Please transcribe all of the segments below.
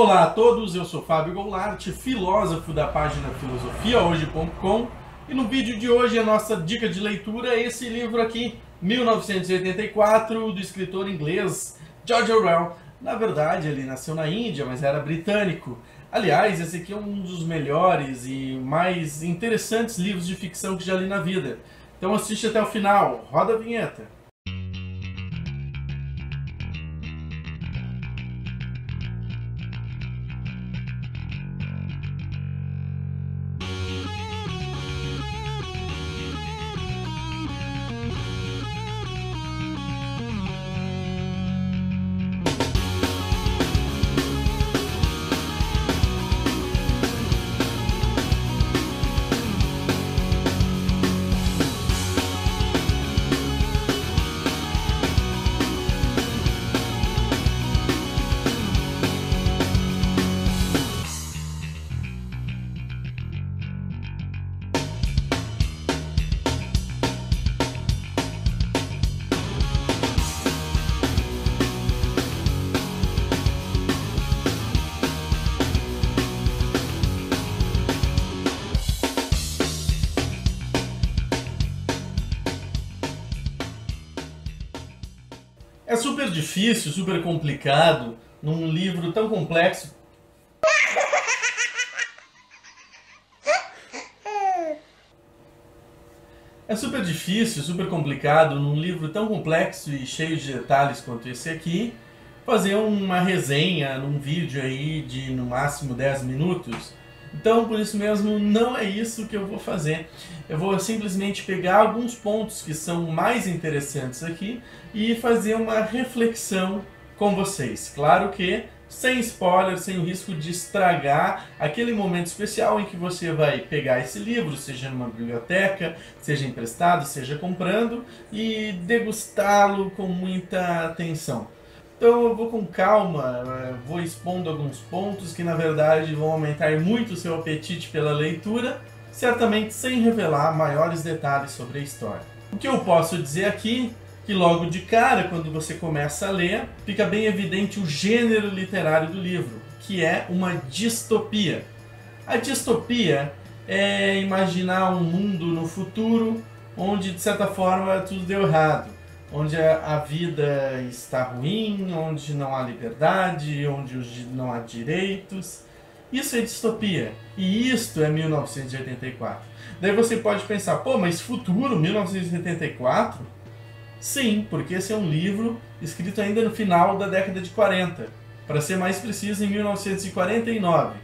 Olá a todos, eu sou Fábio Goulart, filósofo da página filosofiahoje.com, e no vídeo de hoje a nossa dica de leitura é esse livro aqui, 1984, do escritor inglês George Orwell. Na verdade, ele nasceu na Índia, mas era britânico. Aliás, esse aqui é um dos melhores e mais interessantes livros de ficção que já li na vida. Então assiste até o final, roda a vinheta. É super difícil, super complicado, num livro tão complexo. É super difícil, super complicado, num livro tão complexo e cheio de detalhes quanto esse aqui, fazer uma resenha num vídeo aí de no máximo 10 minutos. Então, por isso mesmo, não é isso que eu vou fazer. Eu vou simplesmente pegar alguns pontos que são mais interessantes aqui e fazer uma reflexão com vocês. Claro que sem spoiler, sem o risco de estragar aquele momento especial em que você vai pegar esse livro, seja numa biblioteca, seja emprestado, seja comprando, e degustá-lo com muita atenção. Então eu vou com calma, vou expondo alguns pontos que na verdade vão aumentar muito o seu apetite pela leitura, certamente sem revelar maiores detalhes sobre a história. O que eu posso dizer aqui, que logo de cara, quando você começa a ler, fica bem evidente o gênero literário do livro, que é uma distopia. A distopia é imaginar um mundo no futuro onde de certa forma tudo deu errado. Onde a vida está ruim, onde não há liberdade, onde não há direitos. Isso é distopia. E isto é 1984. Daí você pode pensar, pô, mas futuro, 1984? Sim, porque esse é um livro escrito ainda no final da década de 40. Para ser mais preciso, em 1949.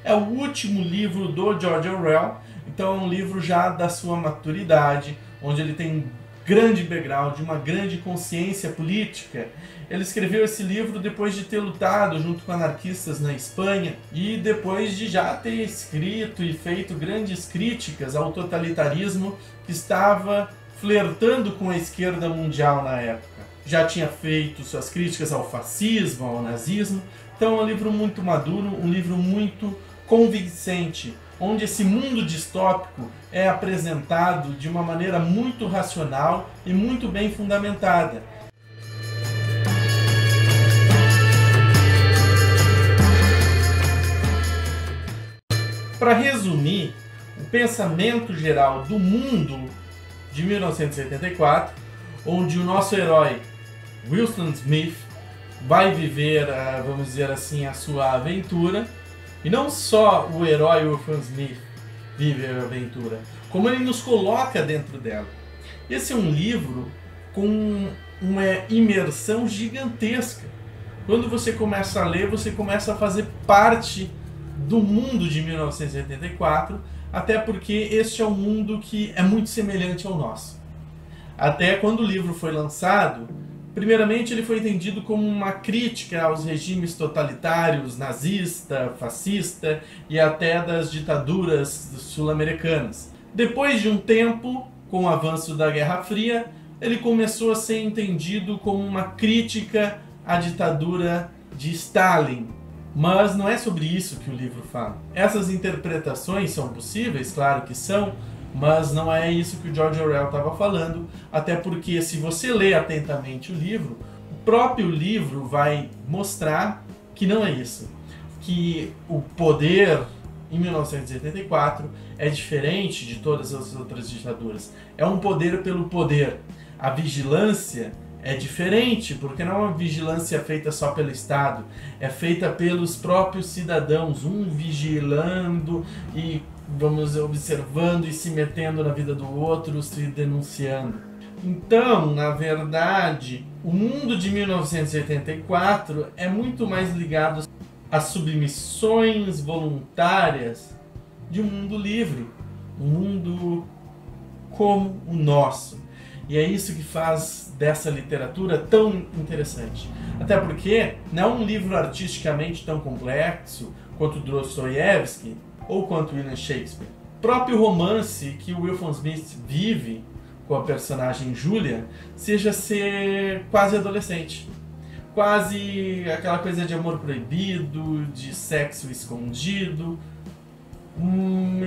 É o último livro do George Orwell, então é um livro já da sua maturidade, onde ele tem grande background, uma grande consciência política. Ele escreveu esse livro depois de ter lutado junto com anarquistas na Espanha e depois de já ter escrito e feito grandes críticas ao totalitarismo que estava flertando com a esquerda mundial na época. Já tinha feito suas críticas ao fascismo, ao nazismo. Então é um livro muito maduro, um livro muito convincente, onde esse mundo distópico é apresentado de uma maneira muito racional e muito bem fundamentada. Para resumir, o pensamento geral do mundo de 1984, onde o nosso herói Wilson Smith vai viver, vamos dizer assim, a sua aventura. E não só o herói Wilson Smith vive a aventura, como ele nos coloca dentro dela. Esse é um livro com uma imersão gigantesca. Quando você começa a ler, você começa a fazer parte do mundo de 1984, até porque este é um mundo que é muito semelhante ao nosso. Até quando o livro foi lançado, primeiramente ele foi entendido como uma crítica aos regimes totalitários, nazista, fascista e até das ditaduras sul-americanas. Depois de um tempo, com o avanço da Guerra Fria, ele começou a ser entendido como uma crítica à ditadura de Stalin. Mas não é sobre isso que o livro fala. Essas interpretações são possíveis, claro que são, mas não é isso que o George Orwell estava falando, até porque se você lê atentamente o livro, o próprio livro vai mostrar que não é isso. que o poder em 1984 é diferente de todas as outras ditaduras. É um poder pelo poder. A vigilância é diferente, porque não é uma vigilância feita só pelo Estado, é feita pelos próprios cidadãos, um vigilando e, vamos, observando e se metendo na vida do outro, se denunciando. Então, na verdade, o mundo de 1984 é muito mais ligado às submissões voluntárias de um mundo livre, um mundo como o nosso. E é isso que faz dessa literatura tão interessante. Até porque não é um livro artisticamente tão complexo quanto Dostoiévski ou quanto William Shakespeare. O próprio romance que o Wilson Smith vive com a personagem Julia seja ser quase adolescente. Quase aquela coisa de amor proibido, de sexo escondido.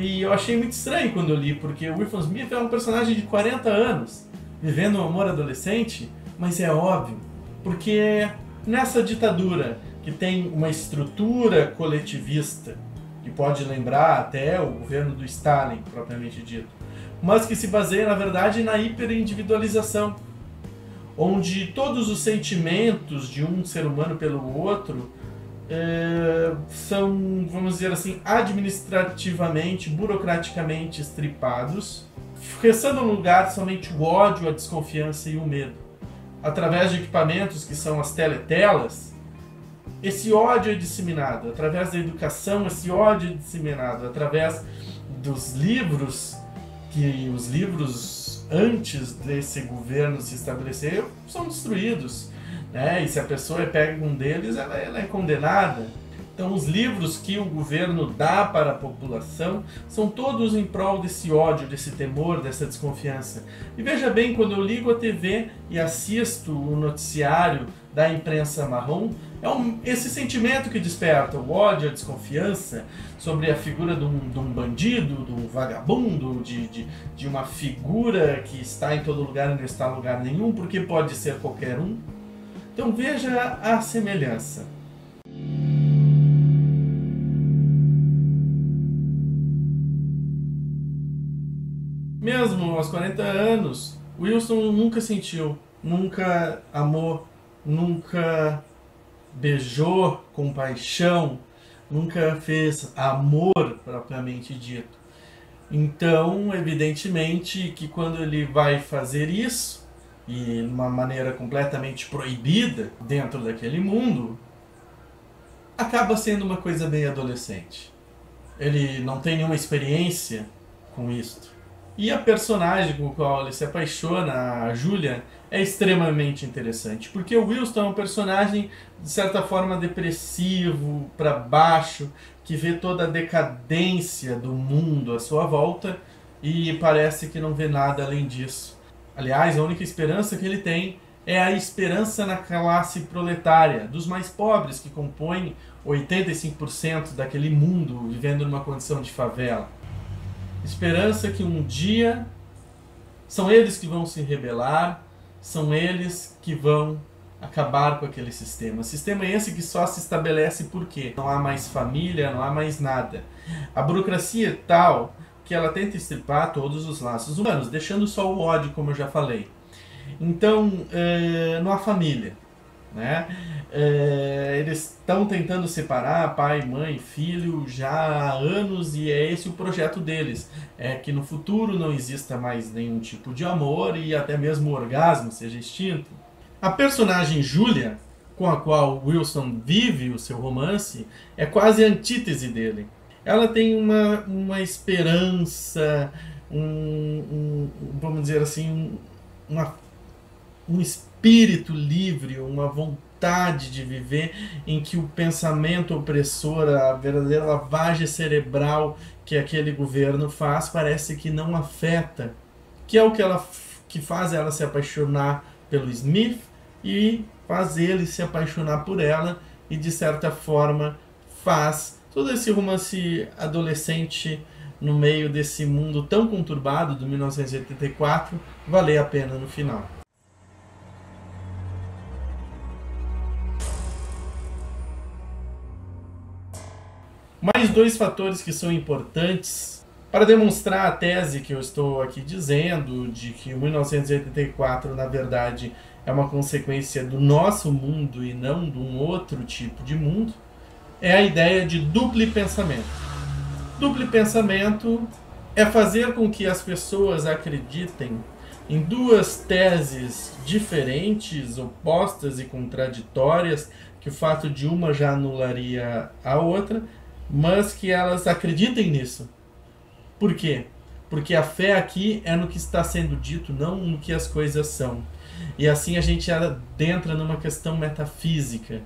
E eu achei muito estranho quando eu li, porque o Wilson Smith é um personagem de 40 anos, vivendo um amor adolescente, mas é óbvio, porque nessa ditadura que tem uma estrutura coletivista, que pode lembrar até o governo do Stalin, propriamente dito, mas que se baseia, na verdade, na hiperindividualização, onde todos os sentimentos de um ser humano pelo outro são, vamos dizer assim, administrativamente, burocraticamente estripados, restando no lugar somente o ódio, a desconfiança e o medo. Através de equipamentos que são as teletelas, esse ódio é disseminado. Através da educação, esse ódio é disseminado. Através dos livros, que os livros antes desse governo se estabelecer são destruídos, né? E se a pessoa pega um deles, ela é condenada. Então os livros que o governo dá para a população são todos em prol desse ódio, desse temor, dessa desconfiança. E veja bem, quando eu ligo a TV e assisto o noticiário da imprensa marrom, esse sentimento que desperta o ódio, a desconfiança sobre a figura de um bandido, de um vagabundo, de uma figura que está em todo lugar e não está em lugar nenhum, porque pode ser qualquer um. Então veja a semelhança. Mesmo aos 40 anos, Wilson nunca sentiu, nunca amou, nunca beijou com paixão, nunca fez amor propriamente dito. Então, evidentemente que quando ele vai fazer isso, e de uma maneira completamente proibida dentro daquele mundo, acaba sendo uma coisa bem adolescente. Ele não tem nenhuma experiência com isto. E a personagem com a qual ele se apaixona, a Julia, é extremamente interessante, porque o Wilson é um personagem, de certa forma, depressivo, para baixo, que vê toda a decadência do mundo à sua volta e parece que não vê nada além disso. Aliás, a única esperança que ele tem é a esperança na classe proletária, dos mais pobres, que compõem 85% daquele mundo vivendo numa condição de favela. Esperança que um dia são eles que vão se rebelar, são eles que vão acabar com aquele sistema. Sistema esse que só se estabelece porque não há mais família, não há mais nada. A burocracia é tal que ela tenta estripar todos os laços humanos, deixando só o ódio, como eu já falei. Então, não há família, né? Eles estão tentando separar pai, mãe, filho já há anos e é esse o projeto deles, é que no futuro não exista mais nenhum tipo de amor e até mesmo o orgasmo seja extinto. A personagem Julia, com a qual Wilson vive o seu romance, é quase a antítese dele. Ela tem uma esperança, vamos dizer assim, um espírito livre, uma vontade de viver em que o pensamento opressor, a verdadeira lavagem cerebral que aquele governo faz, parece que não afeta, que é o que faz ela se apaixonar pelo Smith e faz ele se apaixonar por ela e, de certa forma, faz todo esse romance adolescente no meio desse mundo tão conturbado do 1984 valer a pena no final. Mais dois fatores que são importantes para demonstrar a tese que eu estou aqui dizendo, de que 1984, na verdade, é uma consequência do nosso mundo e não de um outro tipo de mundo, é a ideia de duplo pensamento. Duplo pensamento é fazer com que as pessoas acreditem em duas teses diferentes, opostas e contraditórias, que o fato de uma já anularia a outra, mas que elas acreditem nisso. Por quê? Porque a fé aqui é no que está sendo dito, não no que as coisas são. E assim a gente adentra numa questão metafísica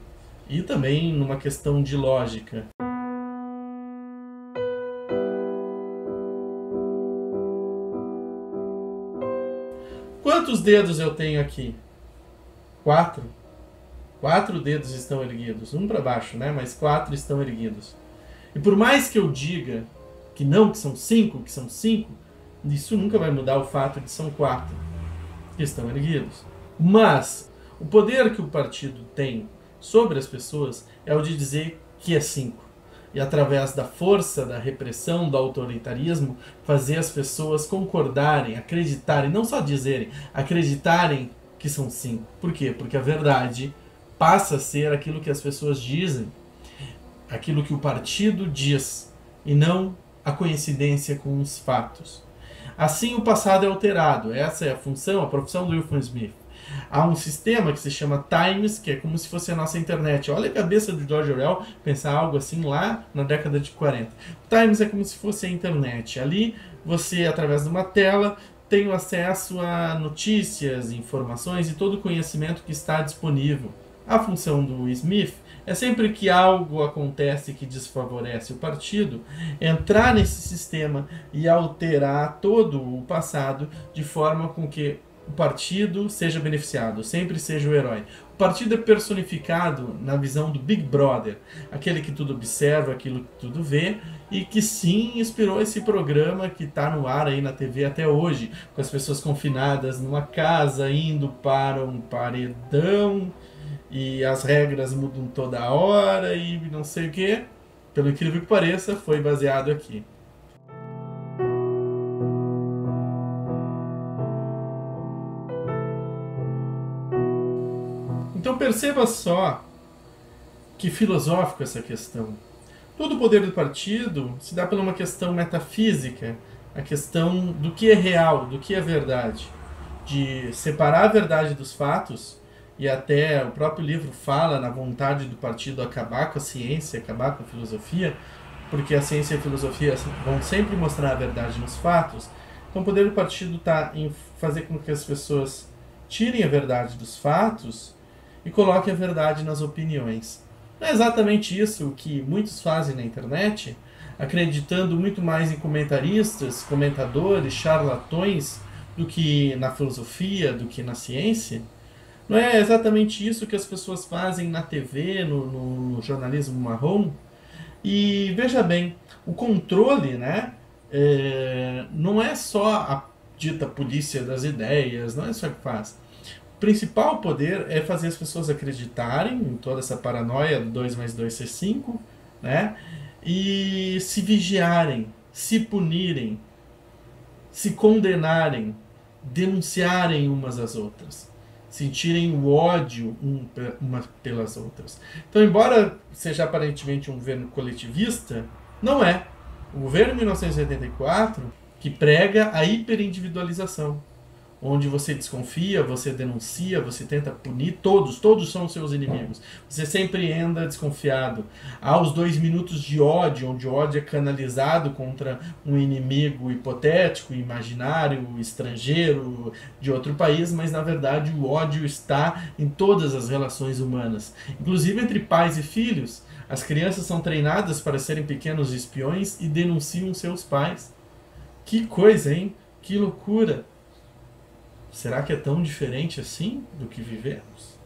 e também numa questão de lógica. Quantos dedos eu tenho aqui? 4. 4 dedos estão erguidos. Um para baixo, né? Mas 4 estão erguidos. E por mais que eu diga que não, que são 5, isso nunca vai mudar o fato de que são 4 que estão erguidos. Mas o poder que o partido tem sobre as pessoas é o de dizer que é 5. E através da força, da repressão, do autoritarismo, fazer as pessoas concordarem, acreditarem, não só dizerem, acreditarem que são 5. Por quê? Porque a verdade passa a ser aquilo que as pessoas dizem, aquilo que o partido diz, e não a coincidência com os fatos. Assim o passado é alterado. Essa é a função, a profissão do Wilfred Smith. Há um sistema que se chama Times, que é como se fosse a nossa internet. Olha a cabeça do George Orwell pensar algo assim lá na década de 40. O Times é como se fosse a internet. Ali você, através de uma tela, tem acesso a notícias, informações e todo o conhecimento que está disponível. A função do Smith é sempre que algo acontece que desfavorece o partido, entrar nesse sistema e alterar todo o passado de forma com que o partido seja beneficiado, sempre seja o herói. O partido é personificado na visão do Big Brother, aquele que tudo observa, aquilo que tudo vê, e que sim inspirou esse programa que está no ar aí na TV até hoje, com as pessoas confinadas numa casa, indo para um paredão, e as regras mudam toda hora e não sei o que. Pelo incrível que pareça, foi baseado aqui. Então perceba só que filosófico essa questão. Todo o poder do partido se dá por uma questão metafísica, a questão do que é real, do que é verdade, de separar a verdade dos fatos. E até o próprio livro fala na vontade do partido acabar com a ciência, acabar com a filosofia, porque a ciência e a filosofia vão sempre mostrar a verdade nos fatos. Então o poder do partido está em fazer com que as pessoas tirem a verdade dos fatos e coloquem a verdade nas opiniões. Não é exatamente isso que muitos fazem na internet, acreditando muito mais em comentaristas, comentadores, charlatões, do que na filosofia, do que na ciência? Não é exatamente isso que as pessoas fazem na TV, no jornalismo marrom? E veja bem, o controle, né, não é só a dita polícia das ideias, não é só o que faz. O principal poder é fazer as pessoas acreditarem em toda essa paranoia do 2 mais 2 ser 5, né, e se vigiarem, se punirem, se condenarem, denunciarem umas às outras, sentirem o ódio umas pelas outras. Então, embora seja aparentemente um governo coletivista, não é. O governo de 1984 que prega a hiperindividualização, onde você desconfia, você denuncia, você tenta punir, todos são seus inimigos. Você sempre anda desconfiado. Há os 2 minutos de ódio, onde o ódio é canalizado contra um inimigo hipotético, imaginário, estrangeiro, de outro país, mas na verdade o ódio está em todas as relações humanas, inclusive entre pais e filhos. As crianças são treinadas para serem pequenos espiões e denunciam seus pais. Que coisa, hein? Que loucura! Será que é tão diferente assim do que vivemos?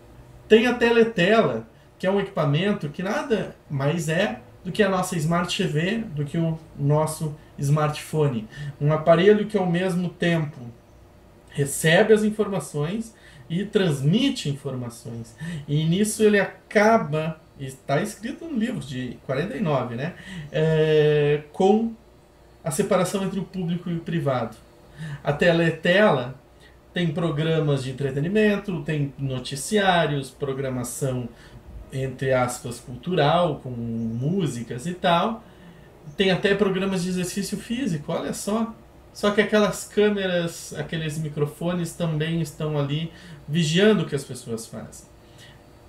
Tem a Teletela, que é um equipamento que nada mais é do que a nossa Smart TV, do que o nosso smartphone. Um aparelho que ao mesmo tempo recebe as informações e transmite informações. E nisso ele acaba está escrito no livro de 49, né? Com a separação entre o público e o privado. A tela é tela, tem programas de entretenimento, tem noticiários, programação, entre aspas, cultural, com músicas e tal. Tem até programas de exercício físico, olha só. Só que aquelas câmeras, aqueles microfones também estão ali vigiando o que as pessoas fazem.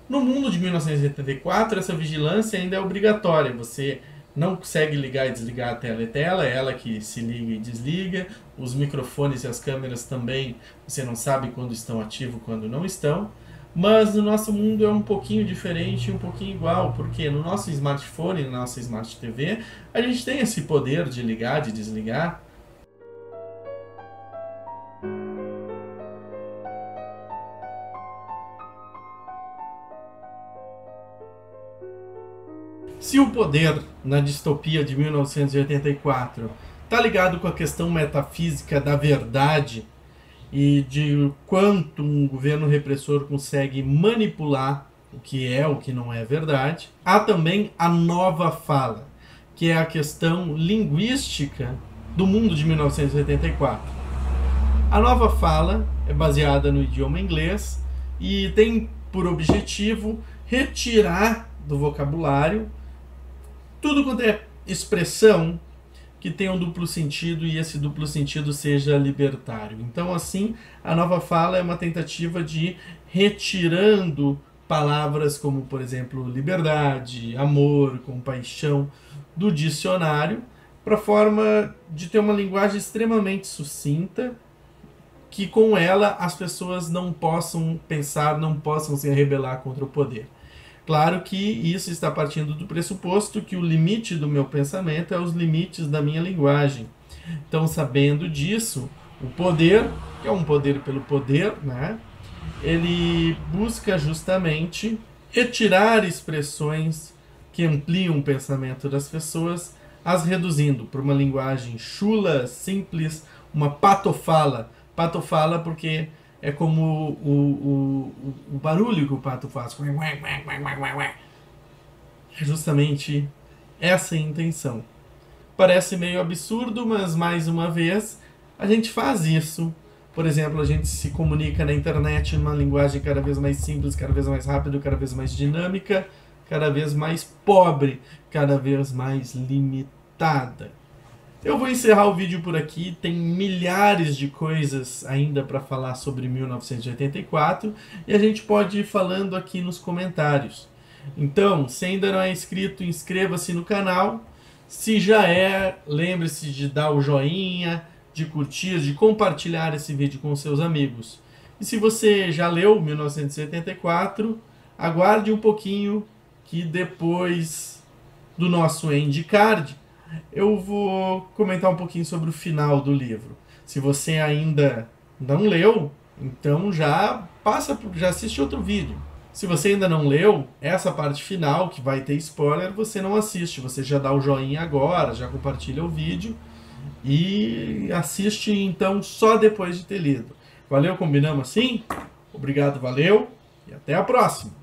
No mundo de 1984, essa vigilância ainda é obrigatória. Você não consegue ligar e desligar a tela, é ela que se liga e desliga. Os microfones e as câmeras também, você não sabe quando estão ativos, quando não estão. Mas no nosso mundo é um pouquinho diferente e um pouquinho igual, porque no nosso smartphone, na nossa Smart TV, a gente tem esse poder de ligar, de desligar. Se o poder na distopia de 1984 está ligado com a questão metafísica da verdade e de quanto um governo repressor consegue manipular o que não é verdade, há também a nova fala, que é a questão linguística do mundo de 1984. A nova fala é baseada no idioma inglês e tem por objetivo retirar do vocabulário tudo quanto é expressão que tenha um duplo sentido e esse duplo sentido seja libertário. Então, assim, a nova fala é uma tentativa de ir retirando palavras como, por exemplo, liberdade, amor, compaixão, do dicionário, para forma de ter uma linguagem extremamente sucinta, que com ela as pessoas não possam pensar, não possam se rebelar contra o poder. Claro que isso está partindo do pressuposto que o limite do meu pensamento é os limites da minha linguagem. Então, sabendo disso, o poder, que é um poder pelo poder, né? Ele busca justamente retirar expressões que ampliam o pensamento das pessoas, as reduzindo para uma linguagem chula, simples, uma patofala. Patofala porque é como o barulho que o pato faz. É justamente essa a intenção. Parece meio absurdo, mas mais uma vez a gente faz isso. Por exemplo, a gente se comunica na internet numa linguagem cada vez mais simples, cada vez mais rápida, cada vez mais dinâmica, cada vez mais pobre, cada vez mais limitada. Eu vou encerrar o vídeo por aqui, tem milhares de coisas ainda para falar sobre 1984 e a gente pode ir falando aqui nos comentários. Então, se ainda não é inscrito, inscreva-se no canal. Se já é, lembre-se de dar o joinha, de curtir, de compartilhar esse vídeo com seus amigos. E se você já leu 1984, aguarde um pouquinho que depois do nosso end card eu vou comentar um pouquinho sobre o final do livro. Se você ainda não leu, então já assiste outro vídeo. Se você ainda não leu, essa parte final, que vai ter spoiler, você não assiste. Você já dá o joinha agora, já compartilha o vídeo e assiste então só depois de ter lido. Valeu? Combinamos assim? Obrigado, valeu e até a próxima!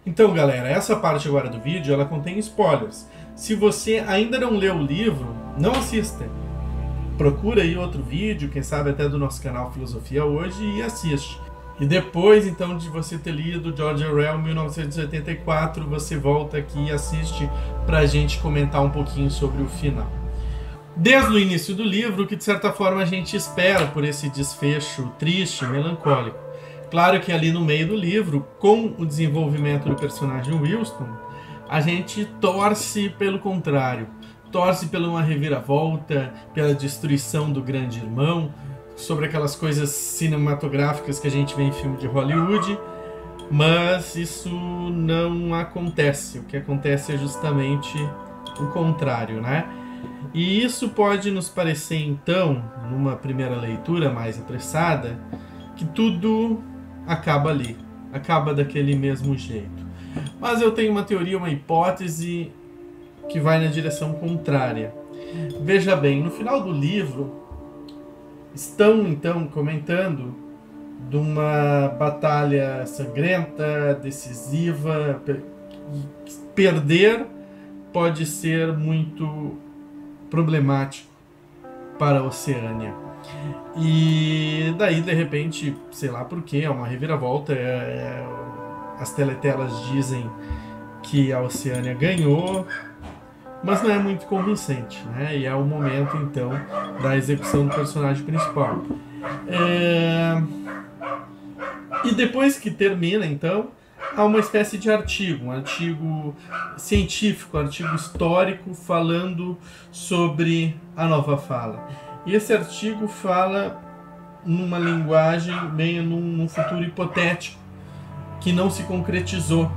Então, galera, essa parte agora do vídeo, ela contém spoilers. Se você ainda não leu o livro, não assista. Procura aí outro vídeo, quem sabe até do nosso canal Filosofia Hoje, e assiste. E depois, então, de você ter lido George Orwell, 1984, você volta aqui e assiste pra gente comentar um pouquinho sobre o final. Desde o início do livro, que de certa forma a gente espera por esse desfecho triste, melancólico. Claro que ali no meio do livro, com o desenvolvimento do personagem Winston, a gente torce pelo contrário. Torce pela uma reviravolta, pela destruição do grande irmão, sobre aquelas coisas cinematográficas que a gente vê em filme de Hollywood, mas isso não acontece. O que acontece é justamente o contrário, né? E isso pode nos parecer, então, numa primeira leitura mais apressada, que tudo acaba ali, acaba daquele mesmo jeito. Mas eu tenho uma teoria, uma hipótese que vai na direção contrária. Veja bem, no final do livro, estão então comentando de uma batalha sangrenta, decisiva. Perder pode ser muito problemático para a Oceânia. E daí, de repente, sei lá por quê, é uma reviravolta. As teletelas dizem que a Oceânia ganhou, mas não é muito convincente, né? E é o momento, então, da execução do personagem principal. E depois que termina, então, há uma espécie de artigo, um artigo científico, um artigo histórico falando sobre a nova fala. E esse artigo fala numa linguagem meio num futuro hipotético que não se concretizou.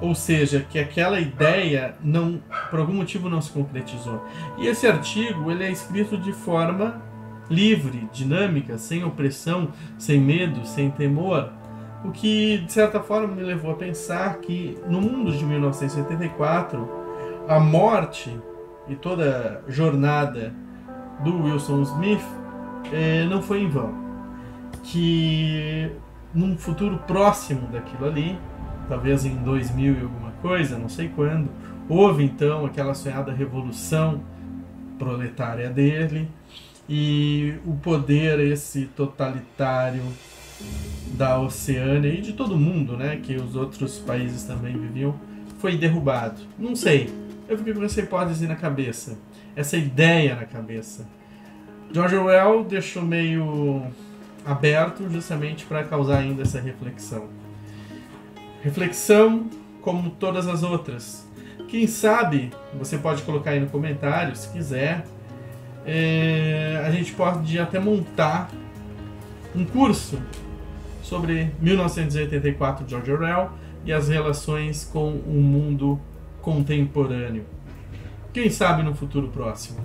Ou seja, que aquela ideia não, por algum motivo não se concretizou. E esse artigo ele é escrito de forma livre, dinâmica, sem opressão, sem medo, sem temor. O que, de certa forma, me levou a pensar que, no mundo de 1984, a morte e toda a jornada do Wilson Smith não foi em vão. Que, num futuro próximo daquilo ali, talvez em 2000 e alguma coisa, não sei quando, houve, então, aquela sonhada revolução proletária dele, e o poder esse totalitário da Oceânia e de todo mundo, né, que os outros países também viviam, foi derrubado. Não sei, eu fiquei com essa hipótese na cabeça, essa ideia na cabeça. George Orwell deixou meio aberto justamente para causar ainda essa reflexão. Reflexão como todas as outras. Quem sabe, você pode colocar aí no comentário, se quiser, a gente pode até montar um curso sobre 1984 de George Orwell e as relações com o mundo contemporâneo. Quem sabe no futuro próximo.